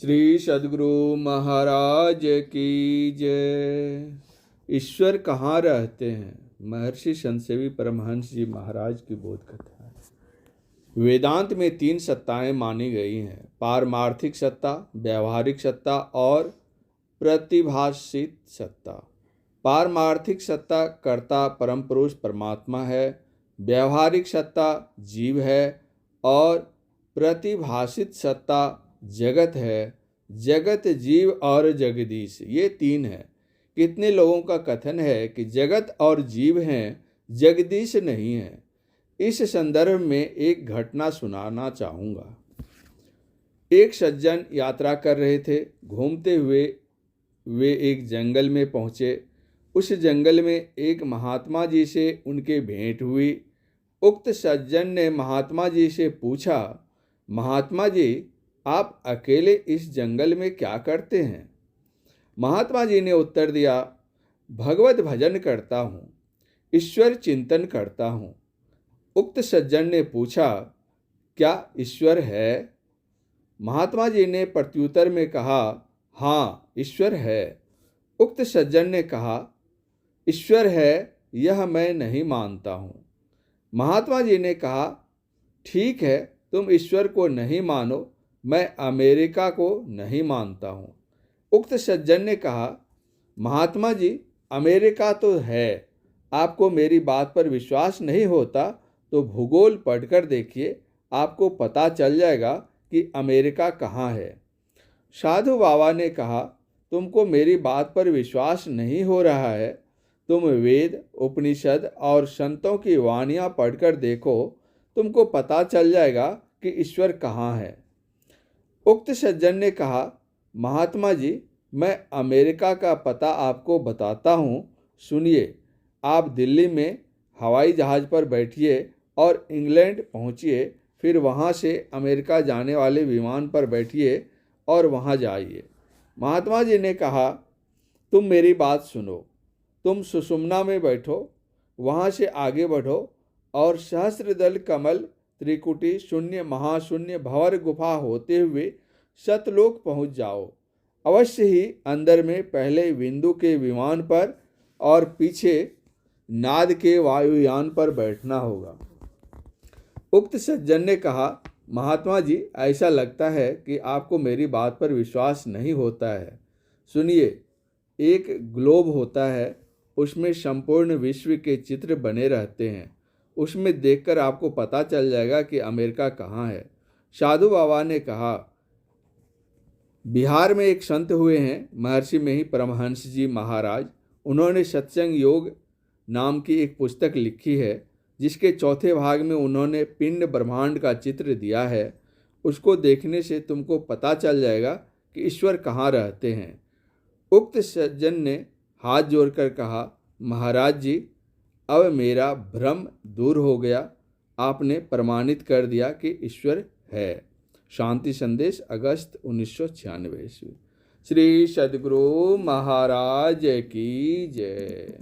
श्री सद्गुरु महाराज की जय। ईश्वर कहाँ रहते हैं? महर्षि संतसेवी परमहंस जी महाराज की बोध कथा है। वेदांत में 3 सत्ताएं मानी गई हैं: पारमार्थिक सत्ता, व्यावहारिक सत्ता और प्रतिभाषित सत्ता। पारमार्थिक सत्ता कर्ता परम पुरुष परमात्मा है, व्यावहारिक सत्ता जीव है और प्रतिभाषित सत्ता जगत है। जगत, जीव और जगदीश, ये 3 है। कितने लोगों का कथन है कि जगत और जीव हैं, जगदीश नहीं है। इस संदर्भ में एक घटना सुनाना चाहूँगा। एक सज्जन यात्रा कर रहे थे। घूमते हुए वे एक जंगल में पहुँचे। उस जंगल में एक महात्मा जी से उनके भेंट हुई। उक्त सज्जन ने महात्मा जी से पूछा, महात्मा जी, आप अकेले इस जंगल में क्या करते हैं? महात्मा जी ने उत्तर दिया, भगवत भजन करता हूँ, ईश्वर चिंतन करता हूँ। उक्त सज्जन ने पूछा, क्या ईश्वर है? महात्मा जी ने प्रत्युत्तर में कहा, हाँ, ईश्वर है। उक्त सज्जन ने कहा, ईश्वर है यह मैं नहीं मानता हूँ। महात्मा जी ने कहा, ठीक है, तुम ईश्वर को नहीं मानो, मैं अमेरिका को नहीं मानता हूँ। उक्त सज्जन ने कहा, महात्मा जी, अमेरिका तो है, आपको मेरी बात पर विश्वास नहीं होता तो भूगोल पढ़कर देखिए, आपको पता चल जाएगा कि अमेरिका कहाँ है। साधु बाबा ने कहा, तुमको मेरी बात पर विश्वास नहीं हो रहा है, तुम वेद, उपनिषद और संतों की वाणियाँ पढ़कर देखो, तुमको पता चल जाएगा कि ईश्वर कहाँ है। उक्त सज्जन ने कहा, महात्मा जी, मैं अमेरिका का पता आपको बताता हूँ, सुनिए। आप दिल्ली में हवाई जहाज़ पर बैठिए और इंग्लैंड पहुँचिए, फिर वहाँ से अमेरिका जाने वाले विमान पर बैठिए और वहाँ जाइए। महात्मा जी ने कहा, तुम मेरी बात सुनो। तुम सुषुम्ना में बैठो, वहाँ से आगे बढ़ो और सहस्त्रदल कमल, त्रिकुटी, शून्य, महाशून्य, भंवर गुफा होते हुए सतलोक पहुँच जाओ। अवश्य ही अंदर में पहले बिंदु के विमान पर और पीछे नाद के वायुयान पर बैठना होगा। उक्त सज्जन ने कहा, महात्मा जी, ऐसा लगता है कि आपको मेरी बात पर विश्वास नहीं होता है। सुनिए, एक ग्लोब होता है, उसमें संपूर्ण विश्व के चित्र बने रहते हैं। उसमें देखकर आपको पता चल जाएगा कि अमेरिका कहाँ है। साधु बाबा ने कहा, बिहार में एक संत हुए हैं, महर्षि में ही परमहंस जी महाराज। उन्होंने सत्संग योग नाम की एक पुस्तक लिखी है, जिसके चौथे भाग में उन्होंने पिंड ब्रह्मांड का चित्र दिया है। उसको देखने से तुमको पता चल जाएगा कि ईश्वर कहाँ रहते हैं। उक्त सज्जन ने हाथ जोड़कर कहा, महाराज जी, अब मेरा भ्रम दूर हो गया। आपने प्रमाणित कर दिया कि ईश्वर है। शांति संदेश, अगस्त 1996 ईस्वी। श्री सद्गुरु महाराज की जय।